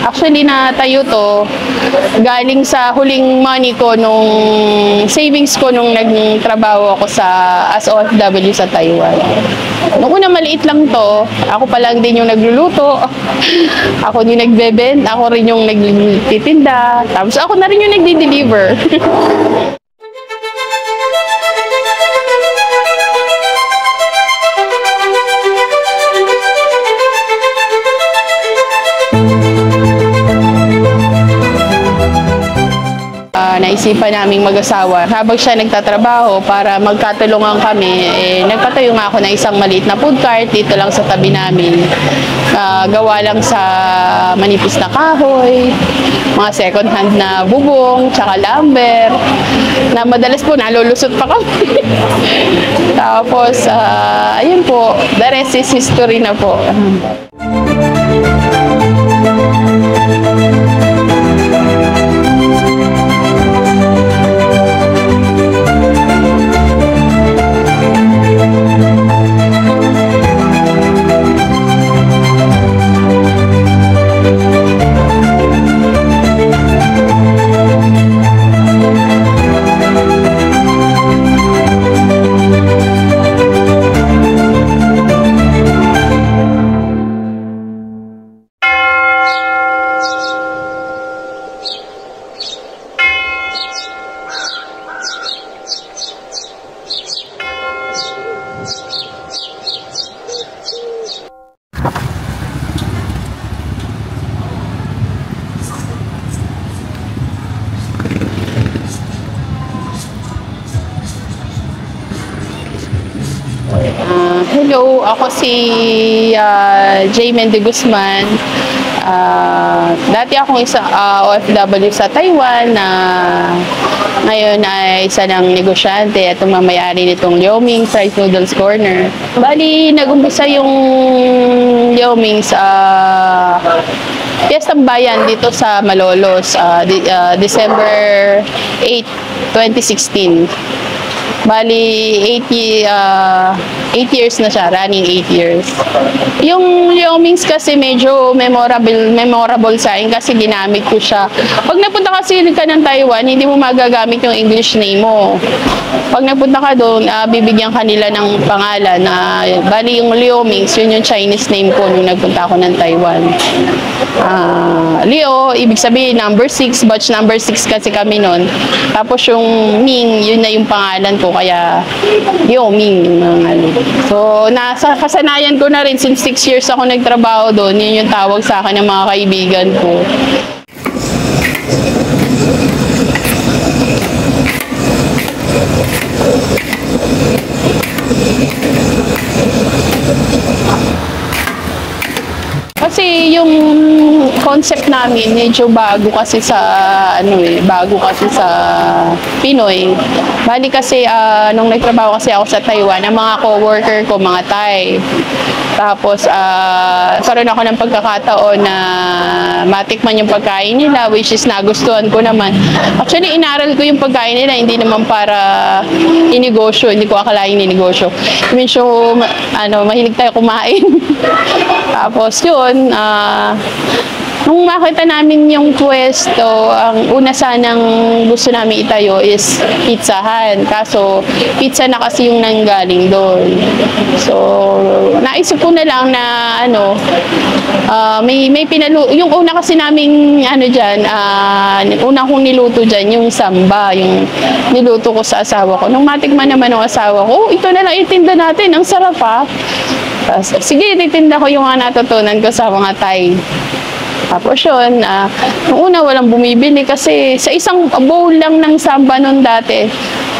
Actually, natayo to galing sa huling money ko nung savings ko nung nagtrabaho ako as OFW sa Taiwan. Nung una maliit lang to, ako pa lang din yung nagluluto. Ako din nagbebenta, ako rin yung nagtitinda. Tapos ako na rin yung nagdi-deliver. Naisipan naming mag-asawa. Habang siya nagtatrabaho para magkatulungan kami, nagpatayo nga ako ng isang maliit na food cart dito lang sa tabi namin. Gawa lang sa manipis na kahoy, mga second hand na bubong, tsaka lumber, na madalas po nalulusot pa kami. Tapos, ayun po, the rest is history na po. Hello, ako si Jaymen de Guzman. Dati akong OFW sa Taiwan na ngayon ay isa ng negosyante at mamayari nitong Liaoming Fried Noodles Corner. Bali, nag-umpisa yung Liaoming sa Piyestang Bayan dito sa Malolos, December 8, 2016. Bali, 8 years na siya, running 8 years. Yung Liaomings kasi medyo memorable sa akin kasi ginamit ko siya. Pag napunta kasi ka ng Taiwan, hindi mo magagamit yung English name mo. Pag napunta ka doon, bibigyan ka nila ng pangalan na, bali yung Liaomings, yun yung Chinese name ko nung nagpunta ako ng Taiwan. Leo, ibig sabihin number 6, batch number 6 kasi kami noon. Tapos yung Ming, yun na yung pangalan ko, kaya Liaoming, mga ano. So, nasa kasanayan ko na rin, since 6 years ako nagtrabaho doon, yun yung tawag sa akin ng mga kaibigan ko. Kasi yung concept namin medyo bago kasi sa Pinoy. Bali kasi nung nagtrabaho kasi ako sa Taiwan, ang mga co-worker ko mga Thai. Tapos karoon ako ng pagkakataon na matikman yung pagkain nila, which is nagustuhan ko naman. Actually, inaral ko yung pagkain nila, hindi naman para inegosyo, hindi ko akalaing inegosyo. Medyo mahilig tayo kumain. Tapos yun, nung makita namin yung pwesto, ang una sanang gusto namin itayo is pizzahan. Kaso, pizza na kasi yung nanggaling doon. So, naisip ko na lang na may yung una kasi naming una kong niluto dyan, yung samba, yung niluto ko sa asawa ko. Nung matikman naman ng asawa ko, ito na lang itinda natin, ang sarap ha. Sige, titinda ko yung natutunan ko sa mga Thai. Tapos yun, nung una walang bumibili kasi sa isang bowl lang ng samba nun dati,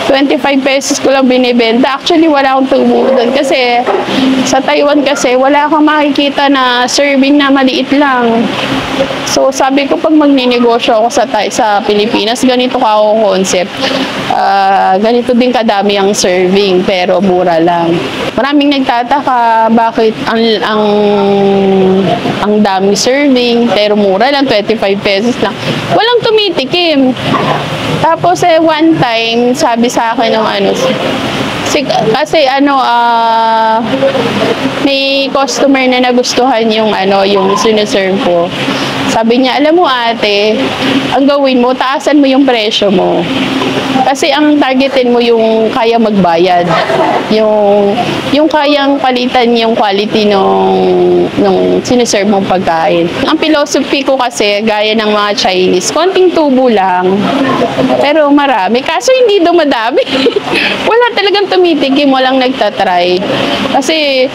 25 pesos ko lang binibenta. Actually, wala akong tubo doon kasi sa Taiwan kasi wala kang makikita na serving na maliit lang. So, sabi ko pag magninegosyo ako sa Pilipinas, ganito ka ako concept. Ganito din kadami ang serving pero mura lang. Maraming nagtataka bakit ang dami serving pero mura lang, 25 pesos lang. Walang tumitikim. Tapos one time, sabi sa akin ng kasi may customer na nagustuhan yung yung sinaserve ko. Sabi niya, alam mo ate, ang gawin mo, taasan mo yung presyo mo. Kasi ang targetin mo yung kaya magbayad. Yung kayang palitan yung quality nung siniserve mong pagkain. Ang philosophy ko kasi, gaya ng mga Chinese, konting tubo lang, pero marami. Kaso hindi dumadami. Wala talagang tumitikim, walang nagtatry. Kasi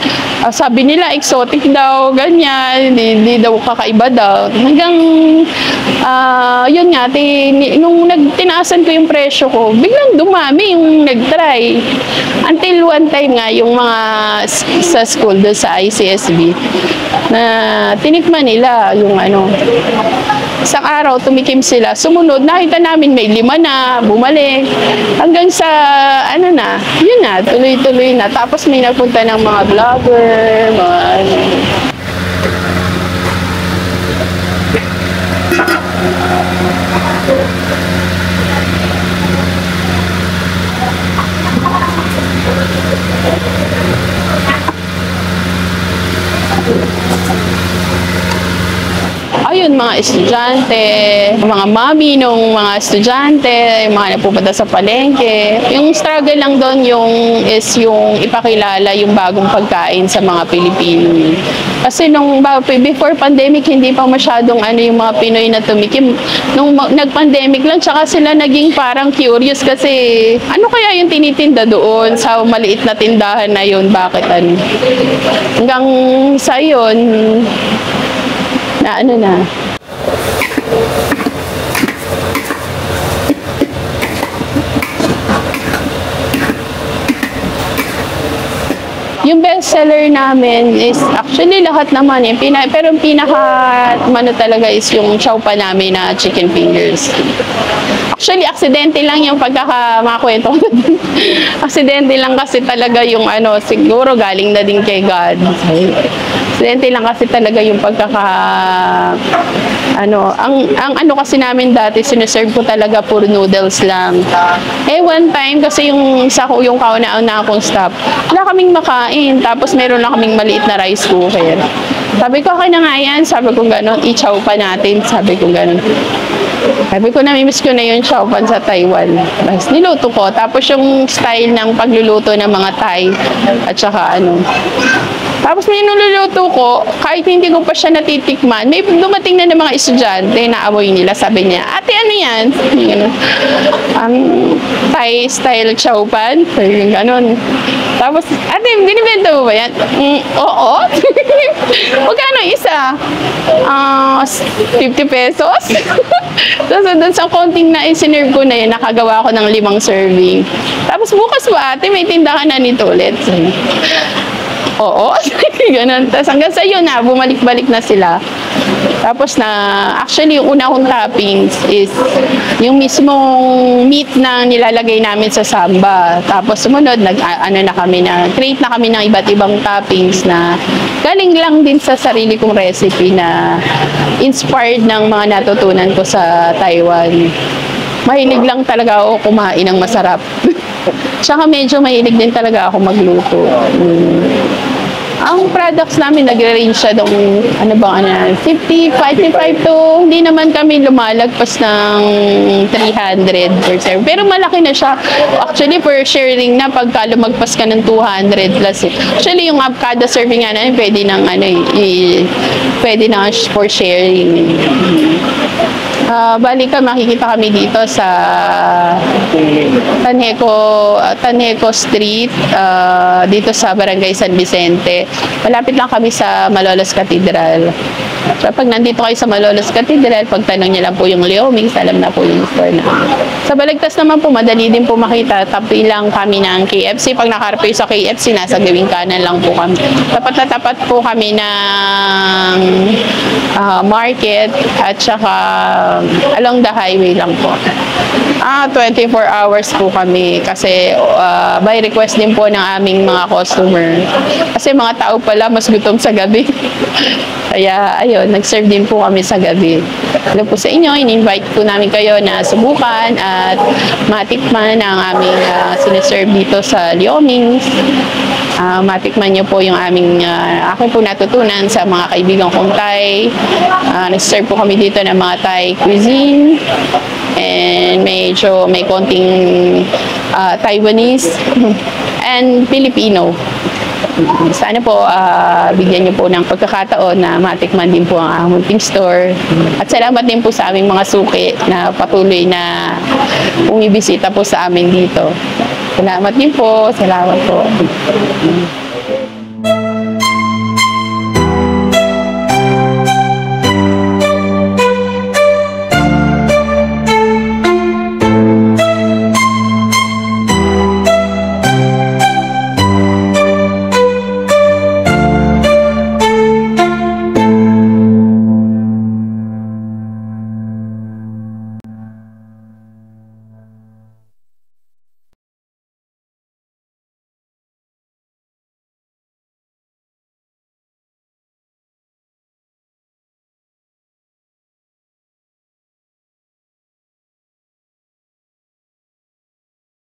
sabi nila, exotic daw, ganyan, hindi daw kakaiba daw. Hanggang, yun nga, nung tinaasan ko yung presyo ko, biglang dumami yung nag-try. Until one time nga, yung mga sa school, doon sa ICSB, na tinikman nila yung isang araw, tumikim sila. Sumunod, nakita namin may 5 na, bumalik. Hanggang sa, yun na, tuloy-tuloy na. Tapos may nagpunta ng mga vlogger, mga ayun, mga estudyante, mga mami nung mga estudyante, yung mga napupunta sa palengke. Yung struggle lang doon yung ipakilala yung bagong pagkain sa mga Pilipino. Kasi before pandemic, hindi pa masyadong yung mga Pinoy na tumikim. Nung nag-pandemic lang, tsaka sila naging parang curious kasi ano kaya yung tinitinda doon sa maliit na tindahan na yun, bakit hanggang sa yun, na yung best seller namin is actually lahat naman pero yung pinaka talaga is yung chow pa namin na chicken fingers. Actually, aksidente lang yung makakwento ko. Aksidente lang kasi talaga yung siguro galing na din kay God. Aksidente lang kasi talaga yung ang kasi namin dati, siniserve ko talaga puro noodles lang. One time, kasi yung kauna-una akong staff, wala kaming makain. Tapos meron lang kaming maliit na rice cooker. Sabi ko, okay na nga yan. Sabi ko gano'n, i-chow pa natin. Sabi ko gano'n. Sabi ko, namimiss ko na yung chow pan sa Taiwan. Mas niluto ko. Tapos yung style ng pagluluto ng mga Thai at saka Tapos may niluluto ko, kahit hindi ko pa siya natitikman, may dumating na ng mga estudyante na amoy nila. Sabi niya, ate, ano yan? Thai style chow pan. Sabi ganon. Tapos, ate, binibenta mo ba yan? Oo. Magkano isa? 50 pesos? Tapos doon sa konting na isinerve ko na yun, nakagawa ko ng 5 serving. Tapos bukas ba ate, may tindahan na nito ulit. Oo. Ganun. Tapos hanggang sa yun bumalik-balik na sila. Tapos actually yung una kong toppings is yung mismong meat na nilalagay namin sa samba. Tapos sumunod, create na kami ng iba't ibang toppings na galing lang din sa sarili kong recipe na inspired ng mga natutunan ko sa Taiwan. Mahilig lang talaga ako kumain ng masarap. Tsaka medyo mahilig din talaga ako magluto. Ang products namin, nagre-range siya ng 55 to, hindi naman kami lumalagpas ng 300 per serving. Pero malaki na siya. Actually, per sharing na, pagka lumagpas ka ng 200 plus. Actually, yung kada serving nga namin, pwede na for sharing. Bali makikita kami dito sa Tanjeco Street, dito sa Barangay San Vicente. Malapit lang kami sa Malolos Cathedral. So, pag nandito kayo sa Malolos Cathedral, pagtanong niyo lang po yung Liomings, alam na po yung store na. Sa Balagtas naman po, madali din po makita. Tapi lang kami ng KFC. Pag nakaharap sa KFC, nasa gawing kanan lang po kami. Tapat na tapat po kami ng market at saka along the highway lang po. 24 hours po kami kasi by request din po ng aming mga customer. Kasi mga tao pala mas gutom sa gabi. Kaya ayun, nag-serve din po kami sa gabi. Hello po sa inyo, in-invite po namin kayo na subukan at matikman ang aming siniserve dito sa Liomings. matikman niyo po yung aming akin po natutunan sa mga kaibigan kong Thai. Nag-serve po kami dito ng mga Thai cuisine and medyo may konting Taiwanese and Filipino. Sana po bigyan niyo po ng pagkakataon na matikman din po ang aming store. At salamat din po sa aming mga suki na patuloy na bumibisita po sa amin dito. Salamat din po. Salamat po.